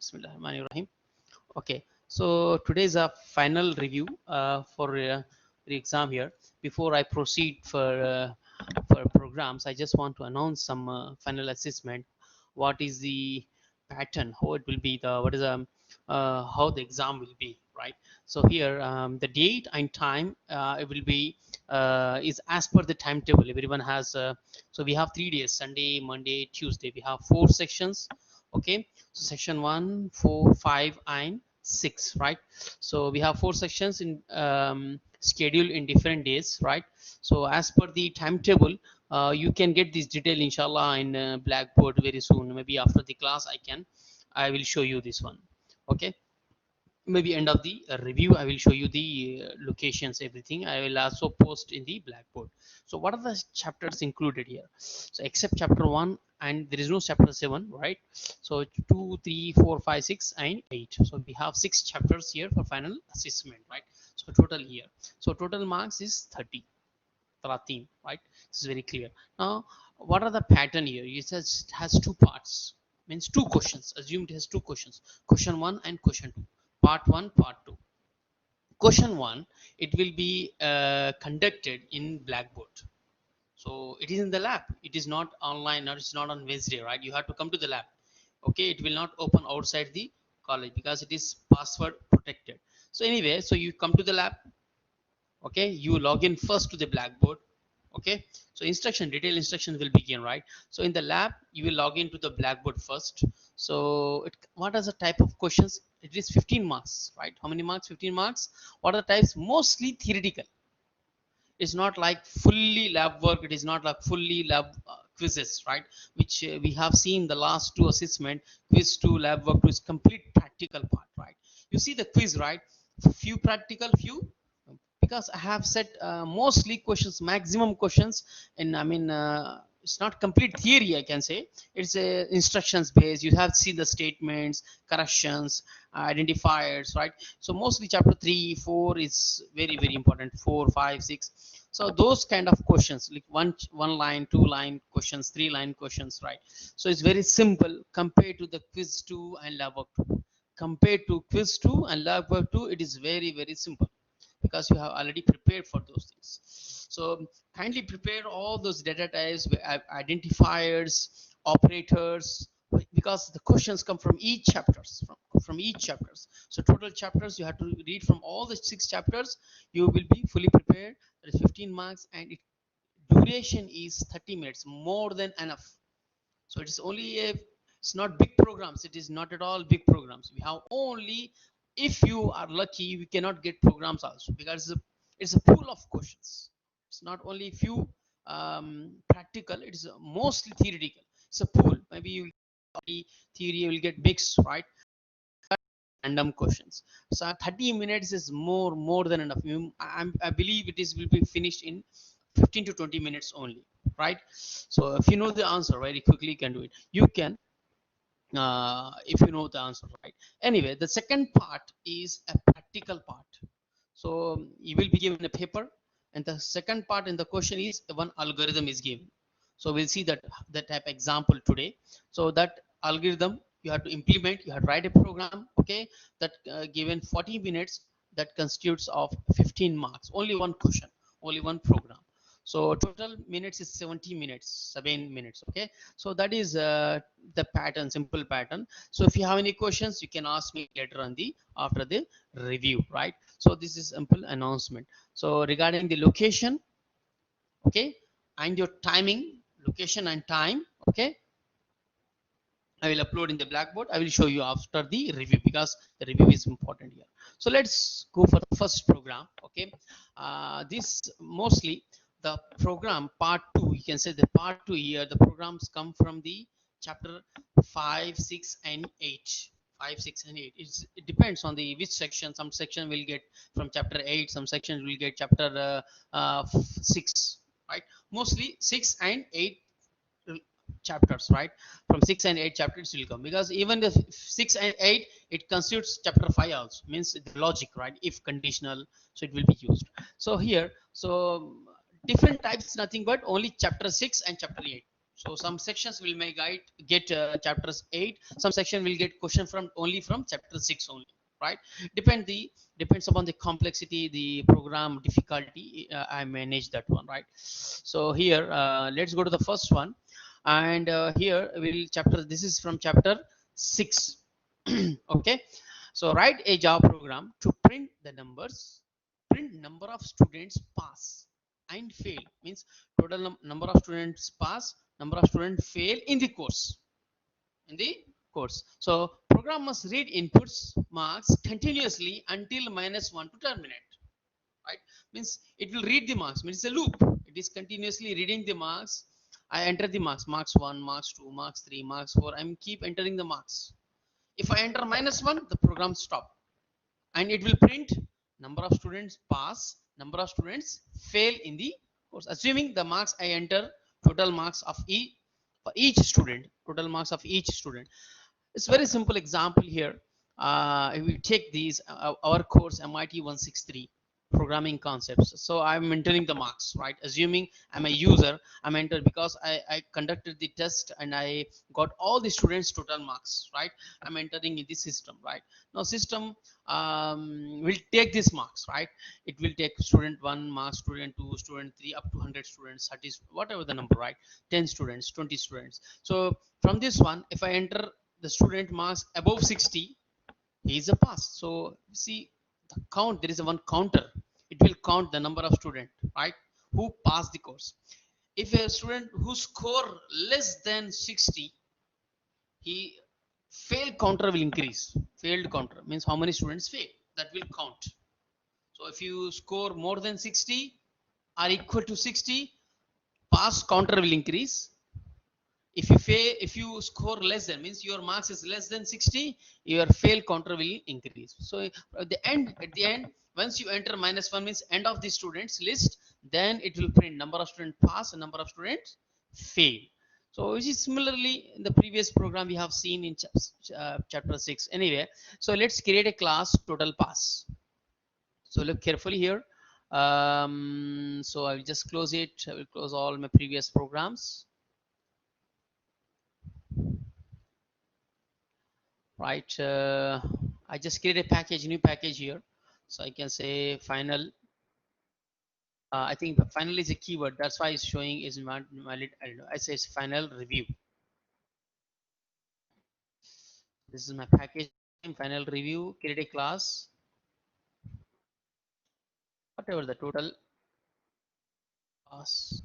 Bismillahirrahmanirrahim. Okay, so today is a final review for the exam here. Before I proceed for programs, I just want to announce some final assessment. What is the pattern? How it will be? The what is how the exam will be? Right. So here the date and time it will be is as per the timetable. Everyone has so we have 3 days: Sunday, Monday, Tuesday. We have 4 sections. Okay, so section 1, 4, 5, and 6, right? So we have 4 sections in schedule in different days, right? So as per the timetable, you can get this detail inshallah in Blackboard very soon. Maybe after the class I will show you this one. Okay, maybe end of the review I will show you the locations, everything I will also post in the Blackboard. So what are the chapters included here? So except chapter 1, and there is no chapter 7, right? So 2, 3, 4, 5, 6, and 8. So we have 6 chapters here for final assessment, right? So total here, so total marks is 30 right? This is very clear. Now what are the pattern here? It says it has 2 parts, means 2 questions. Assume it has 2 questions, question 1 and question 2, part 1, part 2. Question 1, it will be conducted in Blackboard. So it is in the lab, it is not online, or it's not on Wednesday, right? You have to come to the lab. Okay, it will not open outside the college because it is password protected. So anyway, so you come to the lab. Okay, you log in first to the Blackboard. Okay, so detailed instructions will begin, right? So in the lab you will log into the Blackboard first. So what are the type of questions? It is 15 marks, right? How many marks? 15 marks. What are the types? Mostly theoretical. It's not like fully lab work, it is not like fully lab quizzes, right? Which we have seen the last 2 assessment, quiz 2, lab work 2 is complete practical part, right? You see the quiz, right? Few practical, few, because I have set mostly questions, maximum questions, and I mean it's not complete theory, I can say. It's instructions based. You have seen the statements, corrections, identifiers, right? So mostly chapter 3, 4 is very important. 4, 5, 6. So those kind of questions, like one line, 2 line questions, 3 line questions, right? So it's very simple compared to the quiz 2 and lab work 2. Compared to quiz 2 and lab work 2, it is very simple because you have already prepared for those things. So kindly prepare all those data types, identifiers, operators, because the questions come from each chapters, from each chapters. So total chapters you have to read from all the 6 chapters. You will be fully prepared. There is 15 marks, and duration is 30 minutes, more than enough. So it is only it's not big programs, it is not at all big programs. We have only, if you are lucky, we cannot get programs also, because it's a pool of questions. It's not only few practical, it is mostly theoretical. It's a pool. Maybe you theory will get mixed, right? Random questions. So 30 minutes is more than enough. I believe it is will be finished in 15 to 20 minutes only, right? So if you know the answer very quickly, you can do it. You can if you know the answer, right? Anyway, the second part is a practical part. So you will be given a paper, and the second part in the question is one algorithm is given. So we'll see that type example today. So that algorithm you have to implement, you have to write a program. Okay, that given 40 minutes, that constitutes of 15 marks. Only one question, only one program. So total minutes is 70 minutes, 7 minutes. Okay, so that is the pattern, simple pattern. So if you have any questions, you can ask me later on the after the review, right? So this is simple announcement. So regarding the location, okay, and your timing, location and time, okay, I will upload in the Blackboard. I will show you after the review, because the review is important here. So let's go for the first program. Okay, this mostly the program part 2. You can say the part 2 here. The programs come from the chapter 5, 6, and 8. 5, 6, and 8. It depends on the which section. Some section will get from chapter 8. Some sections will get chapter 6. Right. Mostly 6 and 8 chapters, right? From 6 and 8 chapters will come, because even the 6 and 8, it constitutes chapter 5 also, means the logic, right? If conditional, so it will be used. So here, so different types, nothing but only chapter 6 and chapter 8. So some sections will may guide get chapters 8, some section will get question from only from chapter 6 only, right? Depends upon the complexity, the program difficulty. I manage that one, right? So here let's go to the first one, and here we'll chapter, this is from chapter 6. Okay, so write a Java program to print the numbers, print number of students pass and fail, means total number of students pass, number of students fail in the course, in the course. So program must read inputs marks continuously until -1 to terminate, right? Means it will read the marks, means it's a loop, it is continuously reading the marks. I enter the marks, marks 1, marks 2, marks 3, marks 4, I'm keep entering the marks. If I enter -1, the program stop, and it will print number of students pass, number of students fail in the course, assuming the marks I enter, total marks of each student, total marks of each student. It's very simple example here. If we take these our course MIT 163 programming concepts, so I'm entering the marks, right? Assuming I'm a user, I'm entered because I conducted the test and I got all the students total marks, right? I'm entering in the system, right? Now system will take these marks, right? It will take student 1 marks, student 2, student 3, up to 100 students, 30, whatever the number, right? 10 students, 20 students. So from this one, if I enter the student marks above 60, he is a pass. So see the count, there is a one counter, it will count the number of student, right, who pass the course. If a student who score less than 60, he fail counter will increase. Failed counter means how many students fail, that will count. So if you score more than 60 or equal to 60, pass counter will increase. If you fail, if you score less than, means your marks is less than 60, your fail counter will increase. So at the end once you enter -1 means end of the students list, then it will print number of students pass and number of students fail. So which is similarly in the previous program we have seen in chapter 6 anyway. So let's create a class total pass. So look carefully here. So I will just close it, I will close all my previous programs, right? I just create a package, new package here, so I can say final. I think the final is a keyword, that's why it's showing is valid. I don't know, I say it's final review. This is my package name, final review. Create a class, whatever the total pass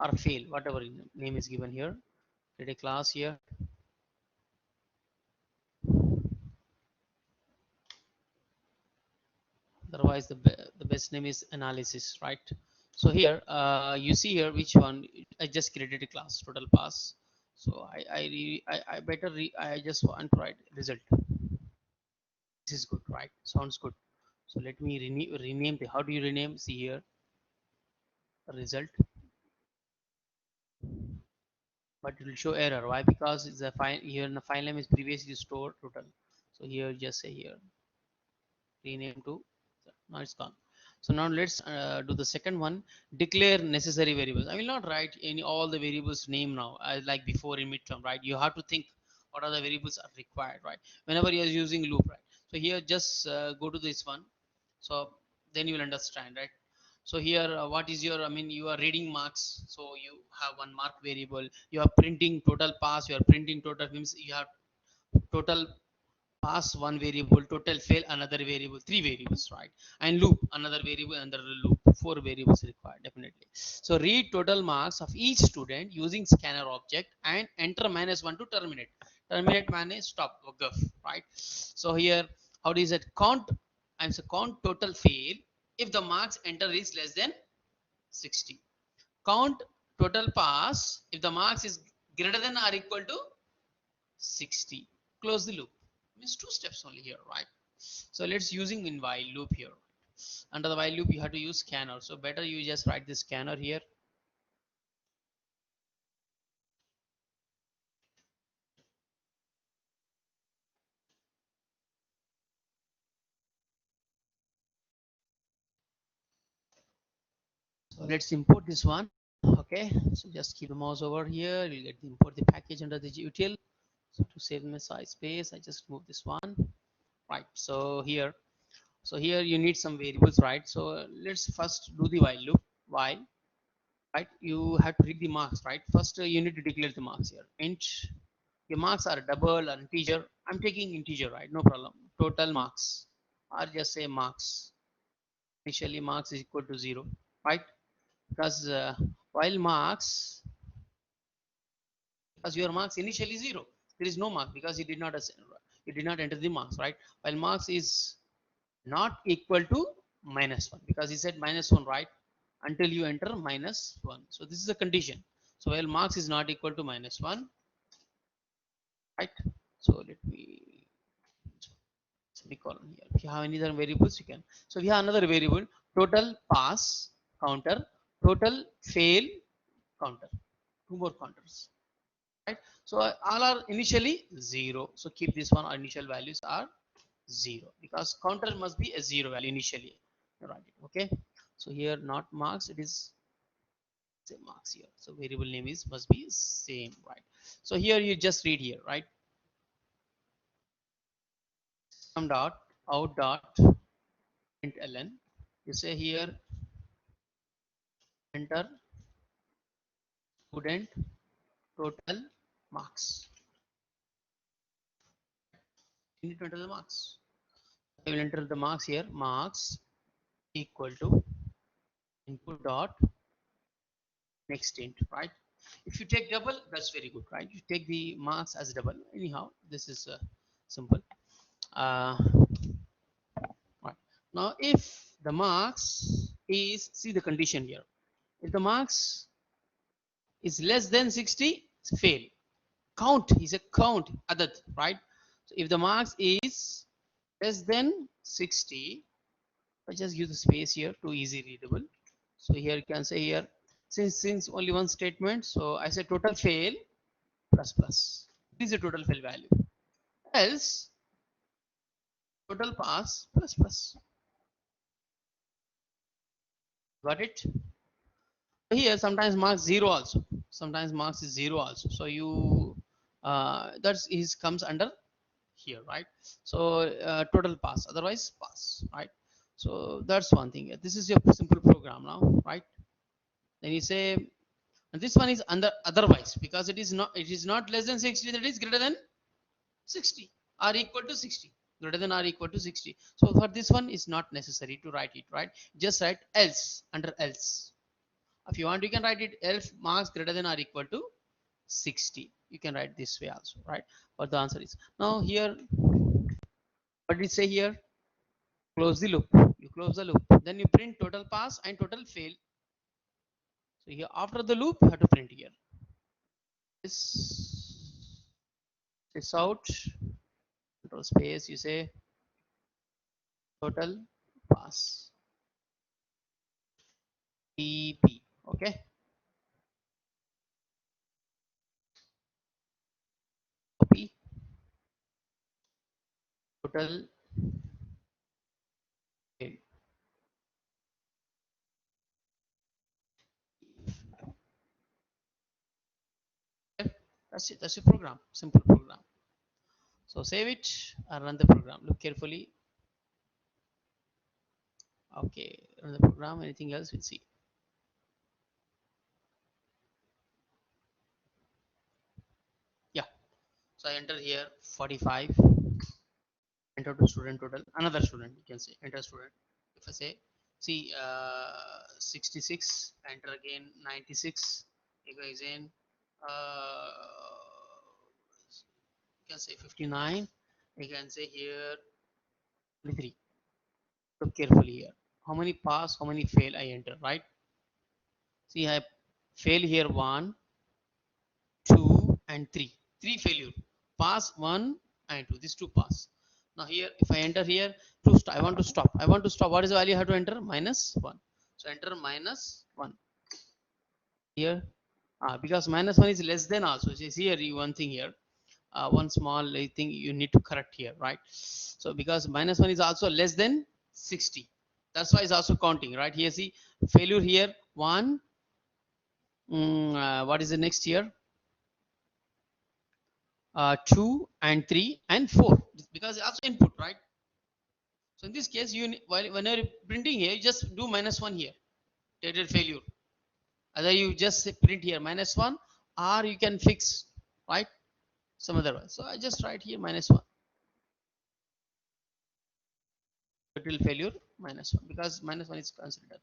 or fail, whatever name is given here. Create a class here. Otherwise the best name is analysis, right? So here you see here which one. I just created a class total pass. So I better I just want to write result. This is good, right? Sounds good. So let me rename the, how do you rename? See here, result, but it will show error. Why? Because it's a file here in the file name is previously stored total. So here just say here rename to, now it's gone. So now let's do the second one. Declare necessary variables. I will not write any all the variables name now, like before in midterm, right? You have to think what are the variables are required, right? Whenever you are using loop, right? So here just go to this one, so then you will understand, right? So here what is your, I mean you are reading marks, so you have one mark variable. You are printing total pass, you are printing total, means you have total pass one variable, total fail another variable, three variables, right? And loop another variable, another loop, four variables required definitely. So read total marks of each student using scanner object and enter -1 to terminate. Terminate means stop or guff, right? So here how is it count? And so count total fail if the marks enter is less than 60. Count total pass if the marks is greater than or equal to 60. Close the loop. Means two steps only here, right? So let's using in while loop here. Under the while loop you have to use scanner, so better you just write the scanner here. So let's import this one. Okay, so just keep the mouse over here. You'll get the import the package under the util. So to save my size space, I just move this one. Right. So here you need some variables, right? So let's first do the while loop. While, right? You have to read the marks, right? First, you need to declare the marks here. Int. Your marks are double or integer. I'm taking integer, right? No problem. Total marks, or just say marks. Initially, marks is equal to 0, right? Because while marks, because your marks initially 0, there is no mark because you did not enter the marks, right? While marks is not equal to -1 because he said -1, right? Until you enter -1. So this is a condition. So while marks is not equal to -1, right? So let me semicolon here. If you have any other variables, you can. So we have another variable, total pass counter, total fail counter. Two more counters, right? So all are initially 0. So keep this one. Our initial values are 0 because counter must be a 0 value initially. Right. Okay. So here not marks, it is say marks here. So variable name is must be same, right? So here you just read here, right? System dot out dot println. You say here enter student total marks. You need to enter the marks. I will enter the marks here. Marks equal to input dot next int, right? If you take double, that's very good, right? You take the marks as double. Anyhow, this is simple. Uh, right. Now, if the marks is, see the condition here. If the marks is less than 60, fail. Count is a count, adat, right? So if the marks is less than 60, I just use the space here to easy readable. So here you can say here, since only one statement, so I say total fail plus plus. This is a total fail value. Else total pass plus plus. Got it? Here sometimes marks 0 also. Sometimes marks is 0 also. So you that's is comes under here, right? So total pass, otherwise pass, right? So that's one thing. This is your simple program now, right? Then you say, and this one is under otherwise because it is not less than 60, that is greater than 60 or equal to 60, greater than or equal to 60. So for this one it's not necessary to write it, right? Just write else under else. If you want, you can write it else marks greater than or equal to 60. You can write this way also, right? But the answer is now here. What did it say here? Close the loop. You close the loop. Then you print total pass and total fail. So here after the loop, you have to print here. This out. Control space. You say total pass. TP. Okay. Copy. Total fail. Okay. That's it. That's your program. Simple program. So save it and run the program. Look carefully. Okay. Run the program. Anything else? We'll see. Yeah. So I enter here 45. Enter to student total. Another student. You can say enter student. If I say see 66, enter again 96. Again you can say 59. You can say here 23. Look carefully here. How many pass, how many fail I enter, right? See, I fail here 1, 2, and 3. 3 failure. Pass 1 and 2. These two pass. Now here, if I enter here, I want to stop. I want to stop. What is the value I have to enter? -1. So enter -1 here. Because -1 is less than also. So here, one thing here. One small thing you need to correct here, right? So because -1 is also less than 60. That's why it's also counting, right? Here, see, failure here 1, What is the next here? 2 and 3 and 4, because it's also input, right? So in this case, whenever you're printing here, you just do -1 here, stated failure. Either you just print here -1, or you can fix, right, some other way. So I just write here -1, total failure -1, because -1 is considered.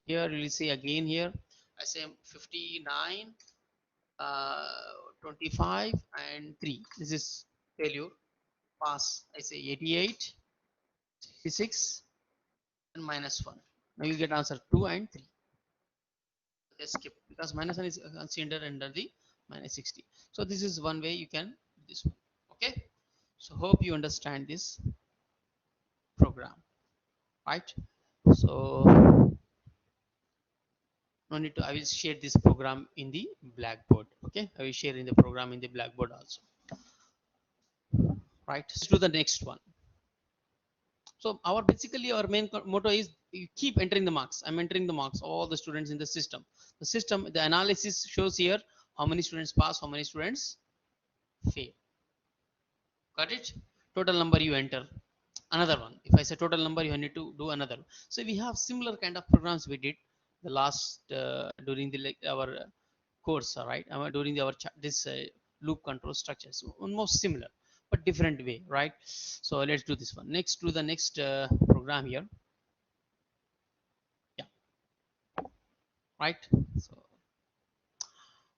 Here you will see again here, I say 59, 25 and 3. This is failure. Pass, I say 88, 66 and -1. Now you get answer 2 and 3. Just skip, because -1 is considered under the -60. So this is one way you can do this one. Okay, so hope you understand this program, right? So no need to, I will share this program in the Blackboard. Okay, I will share in the program in the Blackboard also, right? Let's do the next one. So our basically our main motto is you keep entering the marks. I'm entering the marks, all the students in the system. The analysis shows here how many students pass, how many students fail. Got it? Total number you enter. Another one. If I say total number, you need to do another. So we have similar kind of programs we did the last during the our course, all right? During our this loop control structures, almost similar but different way, right? So let's do this one. Next, to the next program here. Yeah, right. So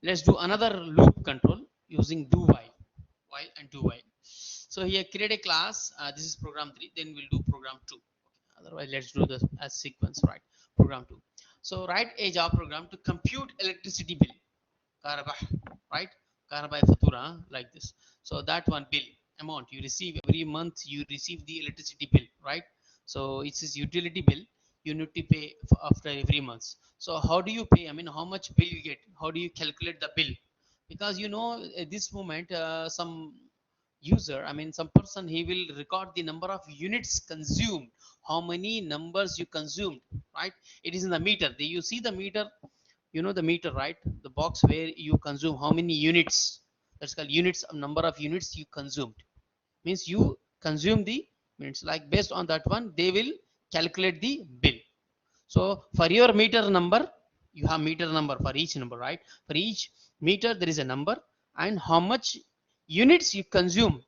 let's do another loop control using do while and do while. So here create a class. This is program 3, then we'll do program 2. Okay. Otherwise, let's do this as sequence, right? Program 2. So write a Java program to compute electricity bill, Karabah, right? Karabah Fatura, like this. So that one bill amount you receive every month, you receive the electricity bill, right? So it's this utility bill you need to pay after every month. So how do you pay? I mean, how much bill you get? How do you calculate the bill? Because at this moment, some user, I mean some person, he will record the number of units consumed, how many numbers you consumed, right? It is in the meter. You see the meter, the meter, right? The box where you consume how many units, that's called units, of number of units you consumed, means you consume the minutes, like based on that one they will calculate the bill. So for your meter number, you have meter number for each number, right? For each meter there is a number and how much units you consume.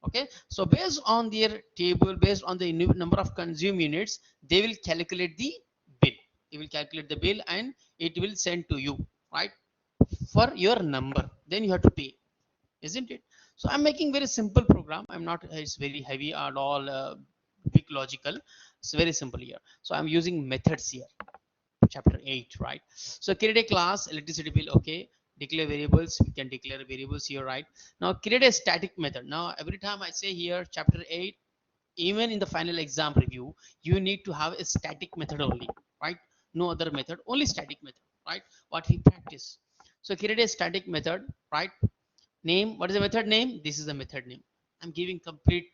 Okay, so based on their table, based on the number of consumed units, they will calculate the bill. They will calculate the bill and it will send to you, right, for your number. Then you have to pay, isn't it? So I'm making very simple program. I'm not, it's very heavy at all, big logical. It's very simple here. So I'm using methods here, chapter 8, right? So create a class electricity bill. Okay, declare variables. We can declare variables here, right? Now create a static method. Now every time I say here chapter 8, even in the final exam review, you need to have a static method only, right? No other method, only static method, right? What we practice. So create a static method, right? Name, what is the method name? This is the method name. I'm giving complete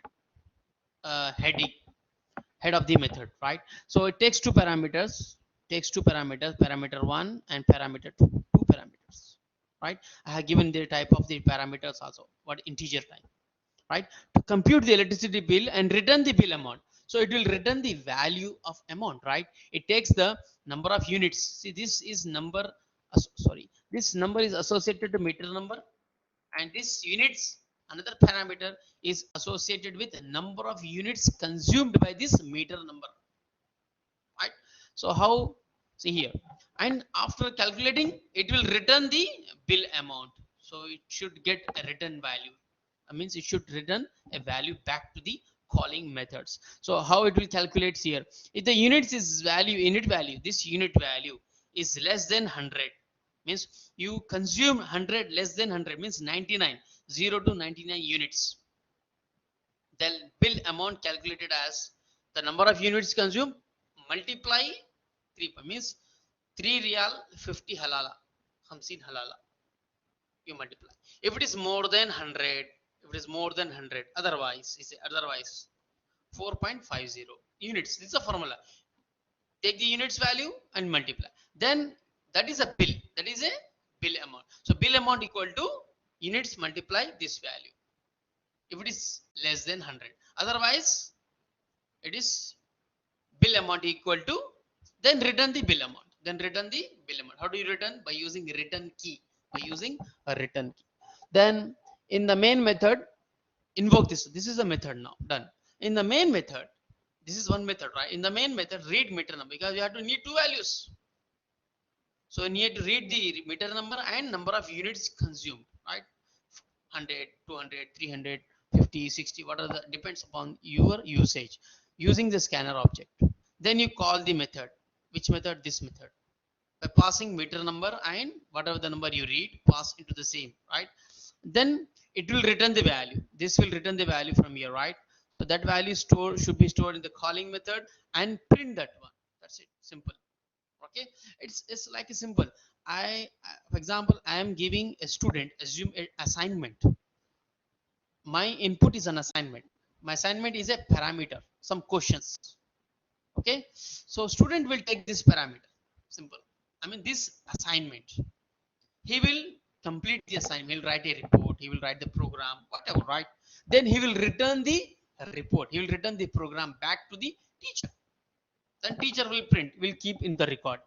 head of the method, right? So it takes two parameters, parameter 1 and parameter 2, two parameters, right? I have given the type of the parameters also, what integer type, right? To compute the electricity bill and return the bill amount. So it will return the value of amount, right? It takes the number of units. See, this is number, this number is associated to meter number, and this units, another parameter, is associated with number of units consumed by this meter number, right? So how, see here, and after calculating it will return the bill amount. So it should get a return value. That means it should return a value back to the calling methods. So how it will calculate here, if the units is value, unit value, this unit value is less than 100, means you consume 100, less than 100 means 99, 0 to 99 units. The bill amount calculated as the number of units consumed multiply 3, means 3 real 50 halala, 50 halala, you multiply. If it is more than 100, if it is more than 100, otherwise 4.50 units. This is a formula. Take the units value and multiply. Then That is a bill. That is a bill amount. So bill amount equal to units multiply this value. If it is less than 100, otherwise it is bill amount equal to, then return the bill amount. Then return the bill amount. How do you return? By using return key. By using a return key. Then in the main method, invoke this. This is the method now done. In the main method, this is one method, right? In the main method, read meter number, because you have to need two values. So you need to read the meter number and number of units consumed, right? 100, 200, 300, 50, 60, whatever the depends upon your usage using the scanner object. Then you call the method. Which method? This method. By passing meter number and whatever the number you read, pass into the same, right? Then it will return the value. This will return the value from here, right? So that value should be stored in the calling method and print that one. That's it. Simple. Okay, it's like a simple. For example, I am giving a student, assume a assignment. My input is an assignment. My assignment is a parameter, some questions. Okay, so student will take this parameter. Simple. I mean this assignment, he will complete the assignment. He'll write a report, he will write the program, whatever, right? Then he will return the report, he will return the program back to the teacher. Then teacher will print, will keep in the record.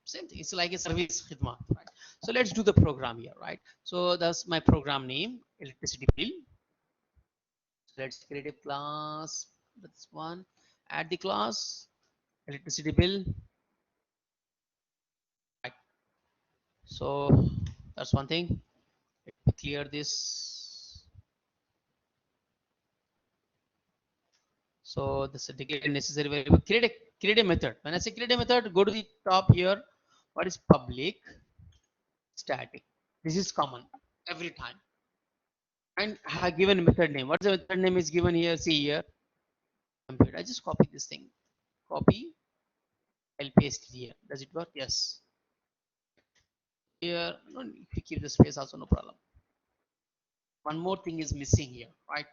Same thing, it's like a service khidmat, right? So let's do the program here, right? So that's my program name, electricity bill. So let's create a class. That's one. Add the class electricity bill, right? So that's one thing. Let me clear this. So this is declared necessary variable. Create a method. When I say create a method, go to the top here. What is public static? This is common every time. And I have given method name. What's the method name is given here? See here. Compute. I just copy this thing. Copy. I'll paste it here. Does it work? Yes. Here, no, if you keep the space also, no problem. One more thing is missing here, right?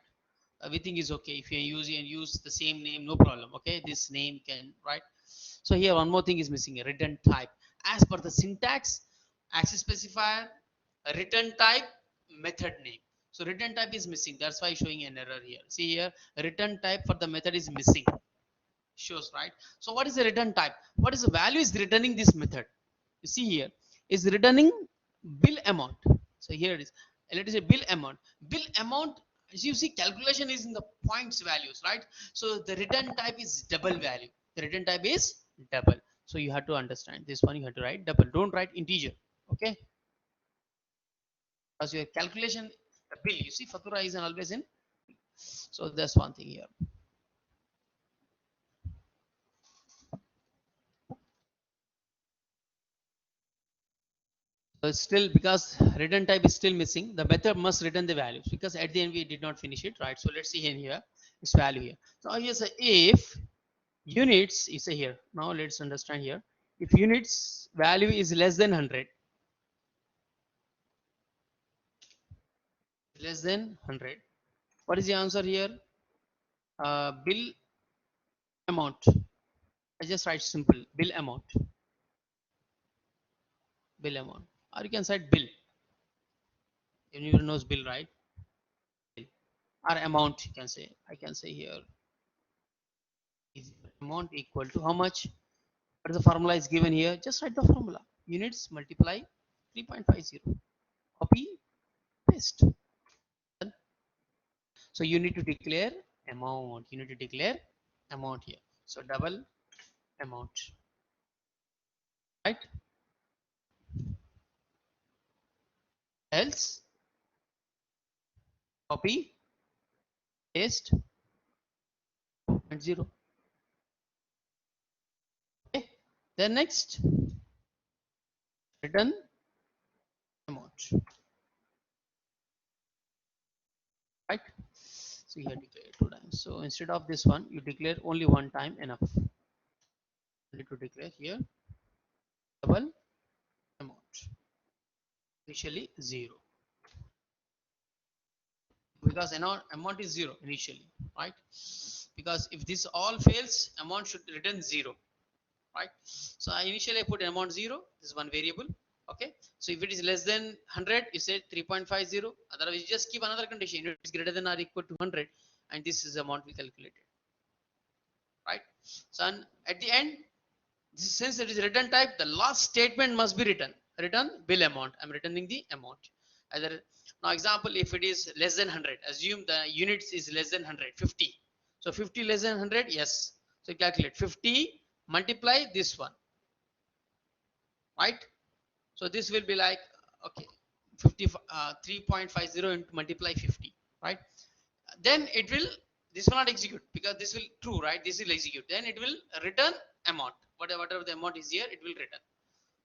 Everything is okay. If you use the same name, no problem. Okay, this name can, right? So here one more thing is missing, a return type. As per the syntax, access specifier, a return type, method name. So return type is missing. That's why showing an error here. See here, return type for the method is missing. Shows, right? So what is the return type? What is the value is returning this method? You see here is returning bill amount. So here it is. Let us say bill amount. Bill amount, as you see, calculation is in the points values, right? So the return type is double value. The return type is double. So you have to understand this one. You have to write double. Don't write integer. Okay. Because your calculation, the bill. You see, Fatura is always in. So that's one thing here. So still, because return type is still missing, the method must return the values, because at the end we did not finish it, right? So let's see in here, this value here. So here's a if units is a here. Now let's understand here. If units value is less than 100, less than 100, what is the answer here? Bill amount. I just write simple bill amount. Bill amount, or you can cite bill. Everyone knows bill, right? Bill. Or amount, you can say. I can say here is amount equal to how much? What is the formula is given here? Just write the formula. Units multiply 3.50. Copy, paste. So you need to declare amount. You need to declare amount here. So double amount, right? Else copy, paste 2.0. Okay. Then next return amount, right? So here declare 2 times. So instead of this one, you declare only one time enough. You need to declare here double amount. Initially 0, because amount is 0 initially, right? Because if this all fails, amount should return 0, right? So I initially put amount 0, this is one variable. Okay, so if it is less than 100, you say 3.50. Otherwise, you just keep another condition. If it's greater than or equal to 100, and this is the amount we calculated, right? So at the end, since it is return type, the last statement must be written. Return bill amount. I'm returning the amount. Either now, example, if it is less than 100, assume the units is less than 100, 50. So 50 less than 100, yes. So calculate 50 multiply this one, right? So this will be like, okay, 50 3.50 into multiply 50, right? Then it will, this will not execute because this will true, right? This will execute. Then it will return amount. Whatever the amount is here, it will return.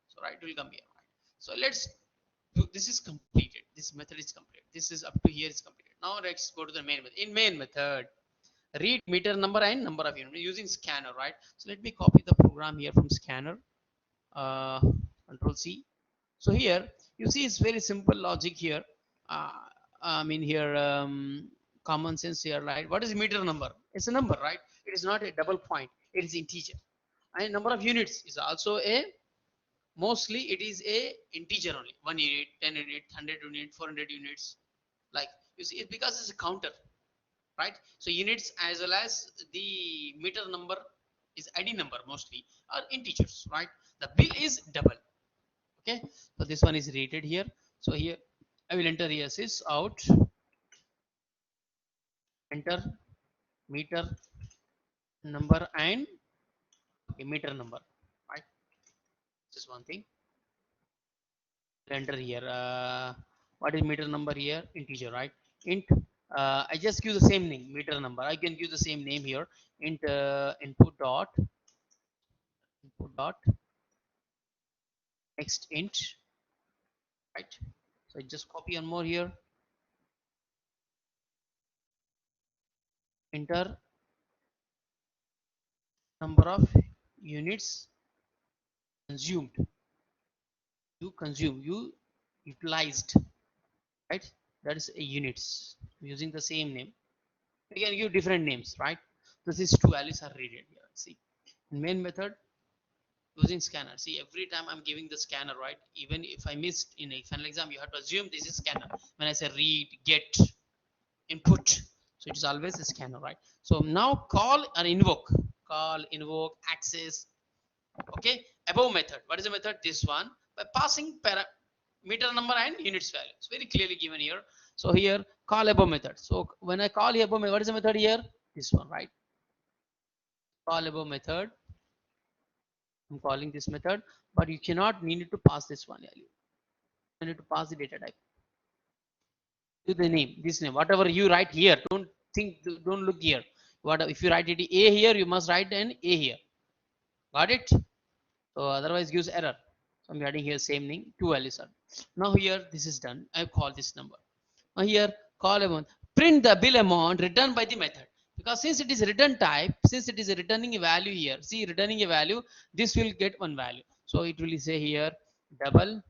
So right, it will come here. Right? So let's do, this is completed. This method is complete. This is up to here is completed. Now let's go to the main method. In main method, read meter number and number of units using scanner, right? So let me copy the program here from scanner. Uh, Control C. So here you see it's very simple logic here. Uh, I mean here common sense here, right? What is meter number? It's a number, right? It is not a double point. It is integer. And number of units is also a, mostly it is a integer only. 1 unit, 10 unit, 100 unit, 400 units. Like you see, it because it's a counter, right? So units as well as the meter number is ID number mostly are integers, right? The bill is double. Okay, so this one is rated here. So here I will enter here sys out, enter meter number and meter number, right? This is one thing. Enter here. What is meter number here? Integer, right? Int. I just give the same name, meter number. I can give the same name here. Int input dot next int, right? So I just copy one more here. Enter number of units consumed. You utilized, right? That is a units using the same name. We can give different names, right? So these two values are readed here. See, in main method using scanner. See, every time I'm giving the scanner, right? Even if I missed in a final exam, you have to assume this is scanner. When I say read, get, input, so it is always a scanner, right? So now call or invoke, access. Okay, above method. What is the method? This one, by passing meter number and units value. It's very clearly given here. So here call above method. So when I call above method, what is the method here? This one, right? Call above method. I'm calling this method, but you cannot need to pass this one value. You need to pass the data type to the name, this name, whatever you write here. Don't think, don't look here. What if you write it A here, you must write an A here. Got it? So otherwise gives error. So I'm adding here same name, two values are. Now here this is done. I call this number. Now here call amount, print the bill amount returned by the method. Because since it is return type, since it is returning a value here, see returning a value, this will get one value. So it will say here double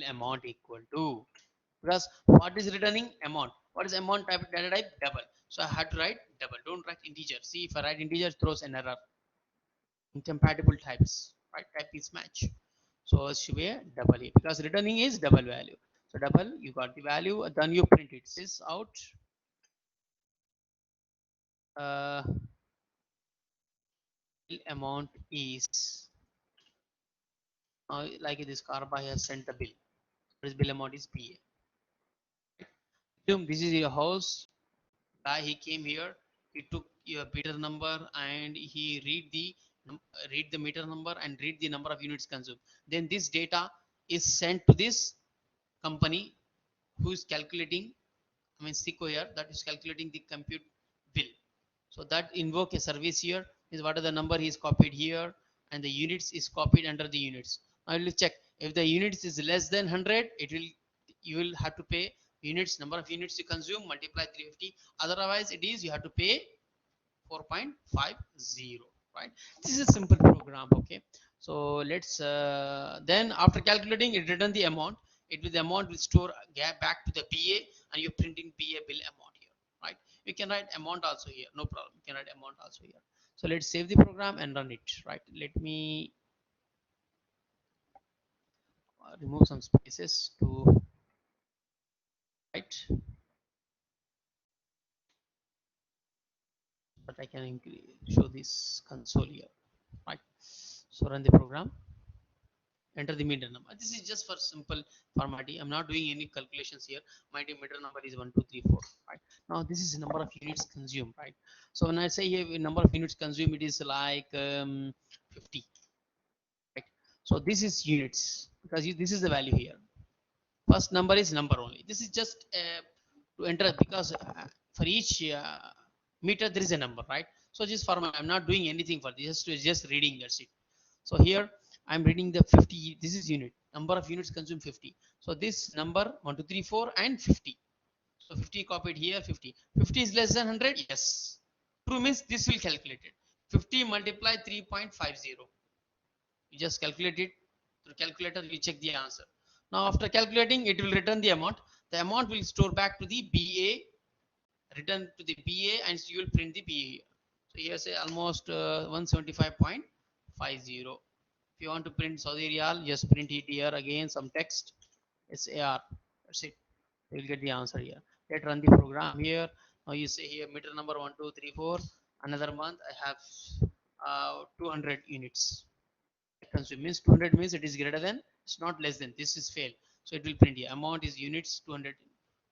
amount equal to, because what is returning amount, what is amount type, data type double. So I had to write double, don't write integer. See, if I write integer, it throws an error. Incompatible types, right? Type is match. So it should be a double here because returning is double value. So double, you got the value, then you print it. Sys out amount is like this Carba has sent the bill. This bill amount is PA. This is your house. Guy, he came here. He took your meter number and he read the meter number and read the number of units consumed. Then this data is sent to this company who is calculating. I mean, SICO here, that is calculating the compute bill. So that invoke a service here is what are the number is copied here and the units is copied under the units. Now will check if the units is less than 100, it will, you will have to pay units, number of units you consume multiply 350. Otherwise it is you have to pay 4.50, right? This is a simple program. Okay, so let's then after calculating it, return the amount. It will, the amount will store back to the PA and you're printing PA bill amount here, right? You can write amount also here, no problem. You can write amount also here. So let's save the program and run it, right? Let me remove some spaces to, right, but I can show this console here, right? So run the program, enter the meter number. This is just for simple formatting. I'm not doing any calculations here. My meter number is 1234, right? Now this is the number of units consumed, right? So when I say here number of units consumed, it is like 50, right? So this is units because this is the value here. First number is number only. This is just to enter because for each meter there is a number, right? So just format. I'm not doing anything for this. Just reading. That's it. So here I'm reading the 50. This is unit. Number of units consumed 50. So this number 1, 2, 3, 4 and 50. So 50 copied here. 50. 50 is less than 100. Yes. True means this will calculate it. 50 multiply 3.50. You just calculate it through calculator. You check the answer. Now after calculating, it will return the amount. The amount will store back to the BA, return to the BA, and you will print the BA here. So here say almost 175.50. If you want to print Saudi Riyal, just print it here again, some text, SAR. That's it. You will get the answer here. Let's run the program here. Now you say here meter number 1, 2, 3, 4. Another month I have 200 units. Consume means 200 means it is greater than, it's not less than, this is fail. So it will print here amount is units 200,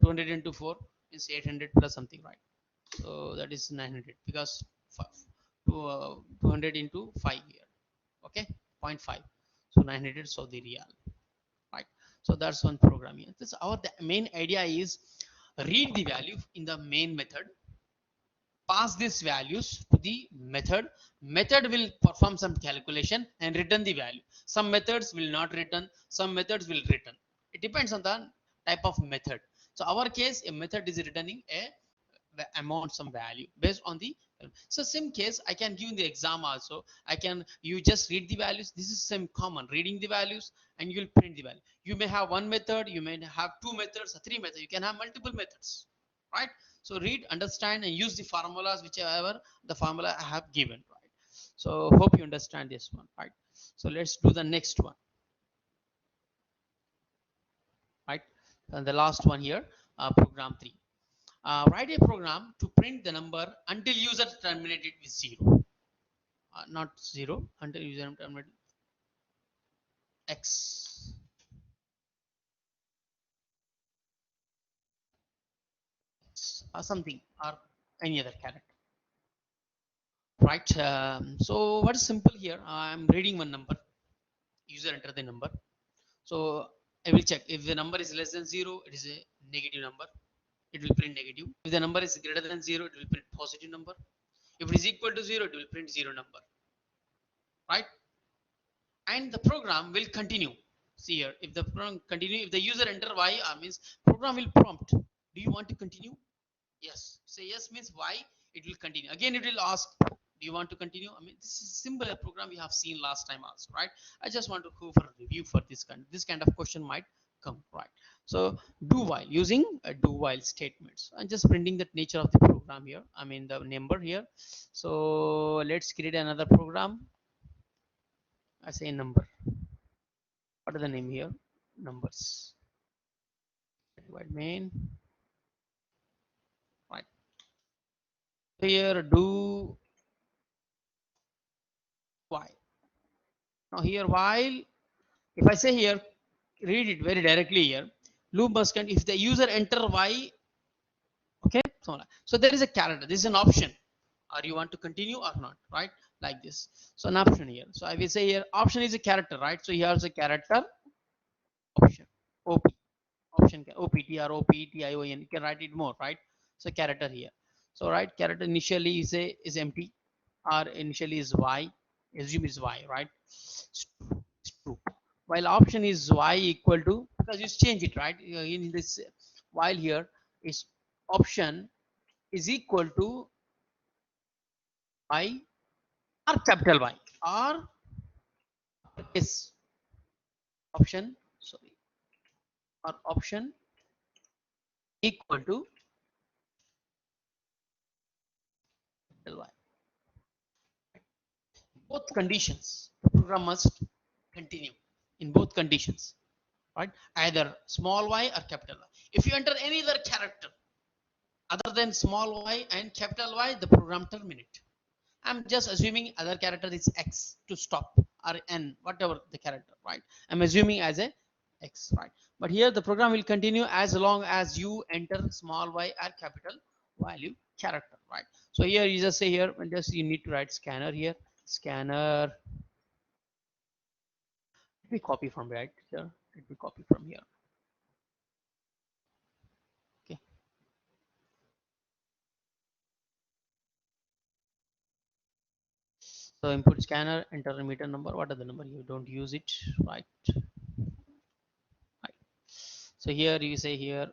200 into 4 is 800 plus something, right? So that is 900 because 200 into 5 here, okay, 0.5. So 900 Saudi Riyal, right? So that's one program here. This our the main idea is read the value in the main method, pass these values to the method. Method will perform some calculation and return the value. Some methods will not return, some methods will return. It depends on the type of method. So our case, a method is returning a amount, some value based on the, so same case I can give the exam also. I can, you just read the values. This is same common, reading the values and you will print the value. You may have one method, you may have two methods or three methods, you can have multiple methods, right? So read, understand and use the formulas whichever the formula I have given, right? So hope you understand this one, right? So let's do the next one, right? And the last one here, program 3. Write a program to print the number until user terminated with 0. Not 0, until user terminated X or something or any other character, right? So what is simple here, I'm reading one number, user enter the number. So I will check if the number is less than 0, it is a negative number, it will print negative. If the number is greater than 0, it will print positive number. If it is equal to 0, it will print 0 number, right? And the program will continue. See here, if the program continue, if the user enter y, means program will prompt, do you want to continue? Yes. Say yes means why, it will continue. Again it will ask, do you want to continue? I mean, this is similar program we have seen last time also, right? I just want to go for a review for this kind of question might come, right? So do while, using a do while statements. I'm just printing the nature of the program here, I mean the number here. So let's create another program. I say number, what are the name here, numbers, divide main, right? Here do while. Now here while, if I say here, read it very directly here, loop must continue if the user enter y, okay. So there is a character, this is an option, or you want to continue or not, right? Like this. So an option here, so I will say here option is a character, right? So here is a character option, op, option option, you can write it more, right? So character here. So right, character initially is empty, or initially is y, assume is y, right? It's true. While option is y equal to, because you change it, right? In this, while here is option is equal to y or capital Y, or is option, sorry, or option equal to capital Y. both conditions, the program must continue in both conditions, right? Either small y or capital Y. If you enter any other character other than small y and capital Y, the program terminate. I'm just assuming other character is X to stop, or N, whatever the character, right? I'm assuming as a X, right? But here the program will continue as long as you enter small y or capital value character, right? So here you just say here, and just you need to write scanner here, scanner. Let me copy from right here. Let me copy from here. Okay. So input scanner, enter emitter number. What are the number? You don't use it, right? Right. So here you say here,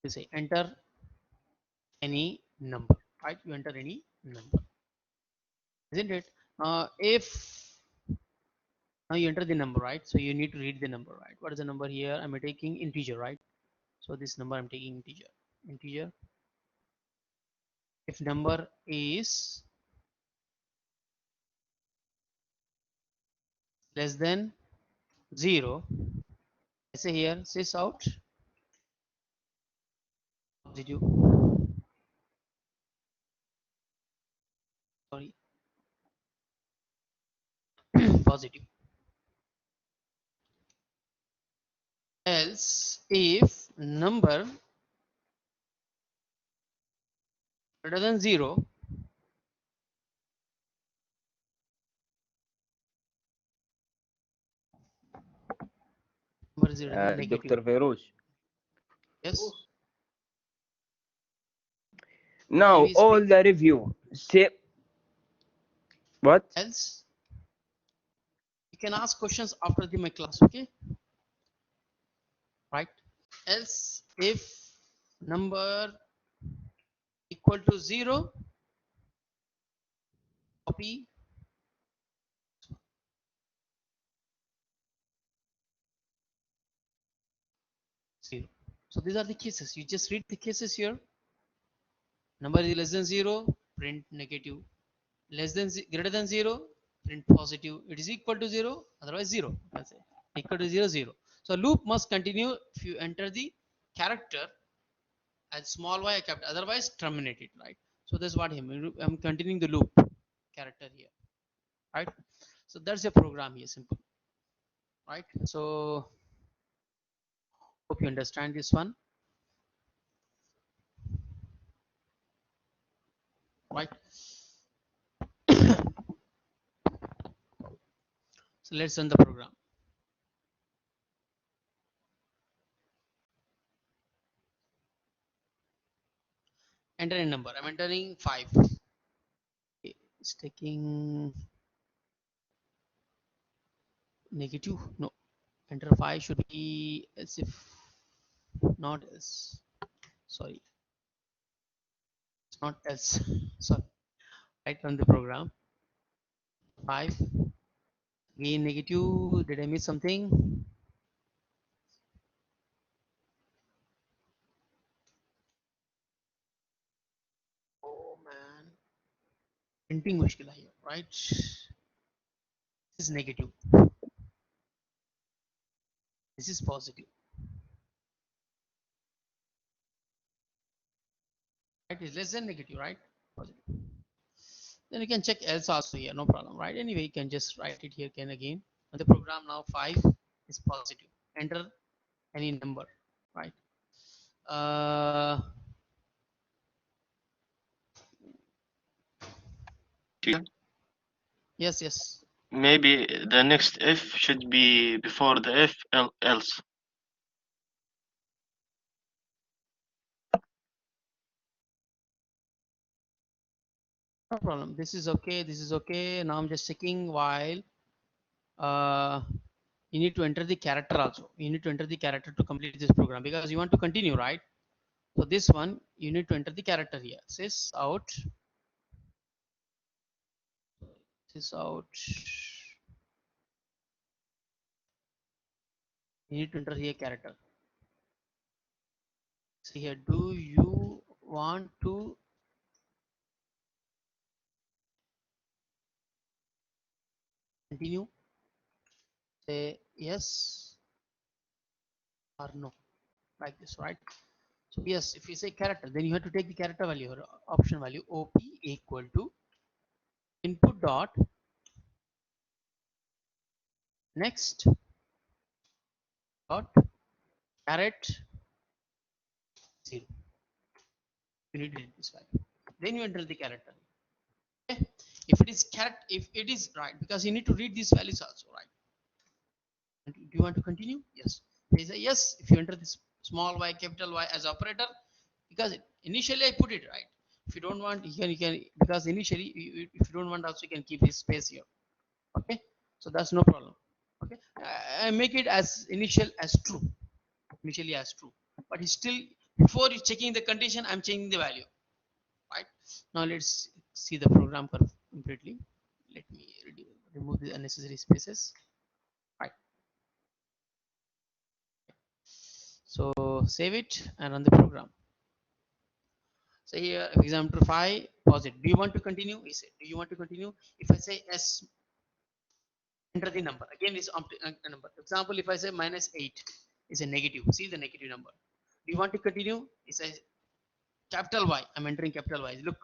you say enter any number, right? You enter any number, isn't it? If now you enter the number, right? So you need to read the number, right? What is the number here? I'm taking integer, right? So this number I'm taking integer. Integer. If number is less than 0, I say here sys out positive. Sorry, positive. Else, if number greater than 0, number is greater than negative. Dr. Feroz. Yes. Now Maybe all speak. the review. Say what? Else, you can ask questions after the my class, okay? Right? Else, if number equal to 0, copy 0. So these are the cases. You just read the cases here. Number is less than 0, print negative. Less than greater than 0, print positive. It is equal to 0, otherwise 0. That's it. Equal to 0, 0. So loop must continue if you enter the character as small y capital, otherwise terminate it, right? So that's what I'm continuing the loop character here, right? So that's a program here, simple, right? So hope you understand this one, right? So let's run the program. Enter a number. I'm entering 5. It's taking negative. No, enter 5 should be as if not else. Sorry, it's not else. Sorry, right on the program. 5 again negative. Did I miss something? Oh man, printing मुश्किल है, right? This is negative. This is positive. Right? It's less than negative, right? Positive. Then you can check else also here, no problem, right? Anyway, you can just write it here again. And the program now 5 is positive. Enter any number, right? Uh, yes, yes. Maybe the next if should be before the if else. No problem. This is okay. This is okay. Now I'm just checking while you need to enter the character also. You need to enter the character to complete this program because you want to continue, right? So this one, you need to enter the character here. Sys out. Sys out. You need to enter here character. See here, do you want to continue, say yes or no, like this, right? So yes, if you say character, then you have to take the character value or option value op equal to input dot next dot caret 0. You need to read this value. Then you enter the character. Okay. If it is if it is right, because you need to read these values also, right? And do you want to continue? Yes. They say yes. If you enter this small y, capital Y as operator, because initially I put it right. If you don't want, you can because initially if you don't want, also you can keep this space here. Okay. So that's no problem. Okay. I make it as initial as true. Initially as true, but it's still before you checking the condition, I'm changing the value. Right. Now let's see the program completely. Let me remove the unnecessary spaces. Right. So save it and run the program. So here, example 5, pause it. Do you want to continue? He said, do you want to continue? If I say S, enter the number. Again, it's a number. Example, if I say -8 is a negative. See the negative number. Do you want to continue? It says capital Y. I'm entering capital Y. Look,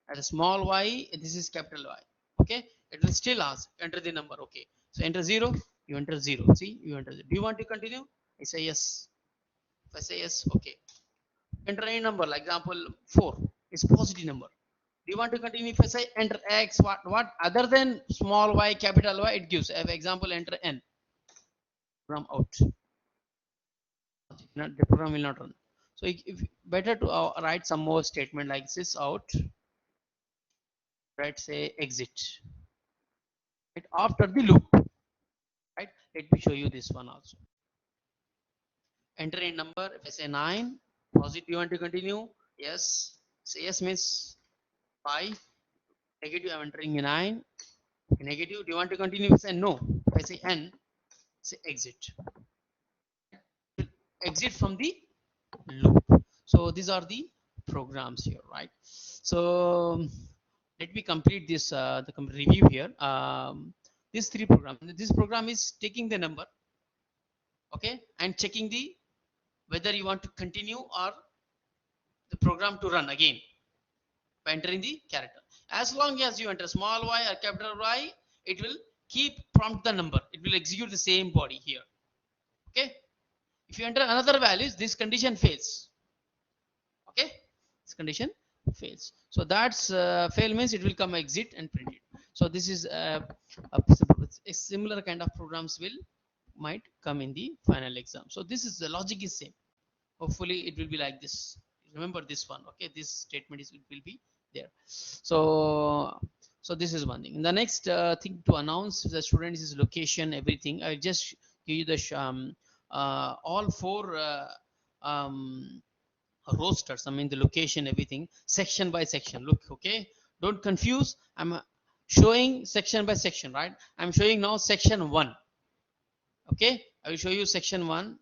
at a small y, this is capital Y. Okay, it will still ask, enter the number. Okay, so enter 0, you enter 0. See, you enter 0. Do you want to continue? I say yes. If I say yes, okay. Enter any number, like example 4 is positive number. Do you want to continue? If I say enter x, what other than small y, capital Y, it gives. For example, enter n. Program out. The program will not run. So if better to write some more statement like this out. Right, say exit. Right after the loop. Right. Let me show you this one also. Enter a number. If I say 9, positive, you want to continue? Yes. Say yes means 5. Negative, I'm entering a 9. Negative, do you want to continue? If I say no. If I say n, say exit. Exit from the loop. So these are the programs here, right? So let me complete this the review here. These 3 programs. This program is taking the number, okay, and checking the whether you want to continue or the program to run again by entering the character. As long as you enter small y or capital Y, it will keep prompt the number. It will execute the same body here. Okay. If you enter another values, this condition fails. Okay. This condition fails. So that's fail means it will come exit and print it. So this is a similar kind of programs will might come in the final exam. So this is the logic is same. Hopefully it will be like this. Remember this one. Okay, this statement is will be there. So this is one thing. The next thing to announce the students is location, everything. I just give you the all 4 rosters. I mean the location, everything, section by section. Look, okay, don't confuse. I'm showing section by section, right? I'm showing now section 1. Okay, I will show you section 1.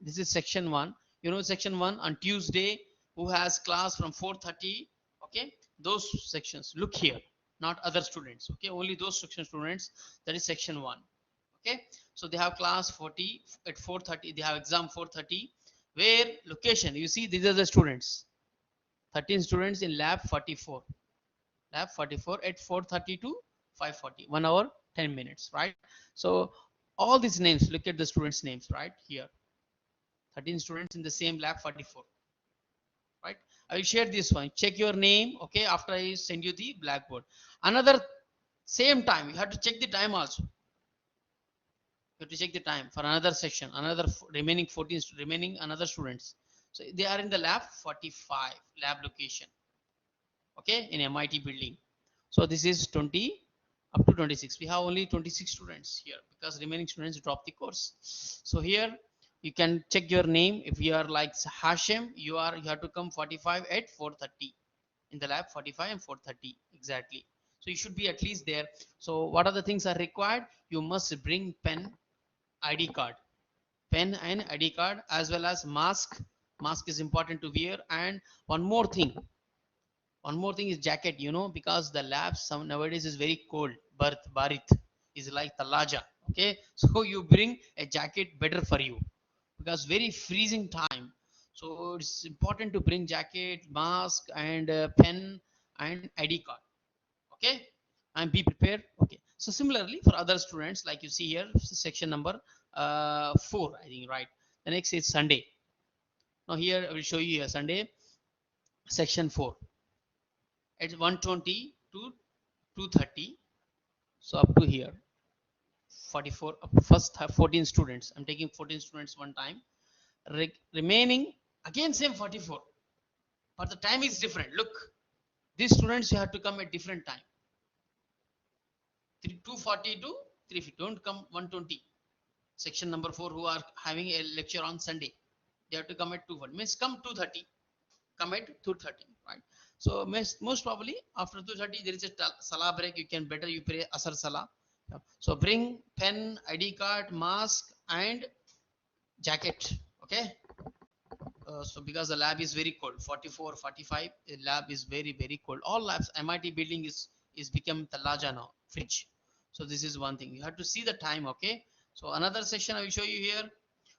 This is section 1. You know section 1 on Tuesday who has class from 4:30. Okay, those sections. Look here, not other students. Okay, only those section students. That is section 1. Okay, so they have class 40 at 4:30. They have exam 4:30. Where location? You see, these are the students. 13 students in lab 44. Lab 44 at 4:30 to 5:40. 1 hour 10 minutes. Right. So all these names. Look at the students' names right here. 13 students in the same lab 44. Right. I will share this one. Check your name. Okay. After I send you the blackboard. Another same time. You have to check the time also. You have to check the time for another section. Another remaining 14 remaining another students. So they are in the lab 45 lab location. Okay. In MIT building. So this is 20 up to 26. We have only 26 students here because remaining students drop the course. So here you can check your name. If you are like Hashem, you have to come 45 at 4:30 in the lab 45 and 4:30 exactly. So you should be at least there. So what are the things are required? You must bring pen, ID card, pen and ID card, as well as mask. Mask is important to wear. And one more thing is jacket, because the labs nowadays is very cold. Barit is like Talaja. Okay, so you bring a jacket better for you because very freezing time. So it's important to bring jacket, mask, and pen and ID card. Okay, and be prepared. Okay, so similarly for other students, like you see here, section number 4, I think, right? The next is Sunday. Now here I will show you here Sunday, section 4 at 120 to 230. So up to here 44, first 14 students. I'm taking 14 students one time. Remaining again same 44, but the time is different. Look, these students you have to come at different time. 240 to 350. Don't come 120. Section number 4 who are having a lecture on Sunday, they have to come at 240. Means come 230. Come at 230, right? So most probably after 230 there is a salah break. You can better you pray asar salah. So bring pen, ID card, mask, and jacket. Okay. So because the lab is very cold, 44, 45, the lab is very cold. All labs, MIT building is become Talaja now, fridge. So this is one thing. You have to see the time. Okay. So another section I will show you here.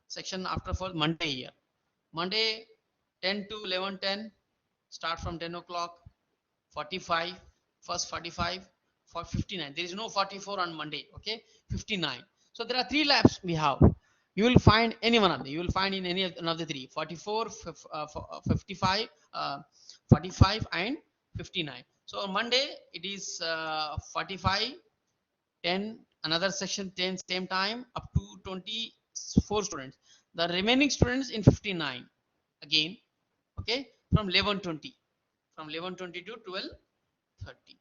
Section after for Monday here. Monday 10 to 11:10. Start from 10 o'clock. 45, first 45, for 59. There is no 44 on Monday. Okay, 59. So there are 3 labs we have. You will find any one of them. You will find in any of the 3: 44, 55, 45, and 59. So on Monday it is 45, 10, another section 10, same time up to 24 students. The remaining students in 59 again. Okay, from 11:20, from 11:20 to 12:30.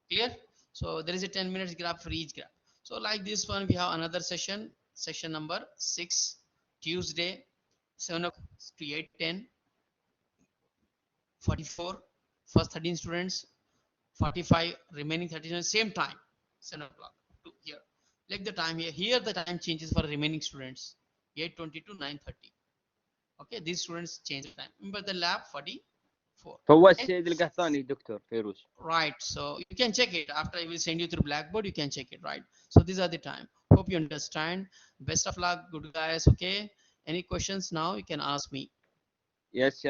Clear? So there is a 10 minutes gap for each gap. So like this one, we have another session, session number 6, Tuesday, 7 o'clock to 8:10, 44, first 13 students, 45, remaining 13 students, same time, 7 o'clock to here. Like the time here, here the time changes for remaining students, 8:20 to 9:30. Okay, these students change the time. Remember the lab 44. فواز Okay? سيد القحطاني دكتور فيروز. Right, so you can check it after I will send you through Blackboard. You can check it, right? So these are the time. Hope you understand. Best of luck, good guys. Okay, any questions now you can ask me. Yes.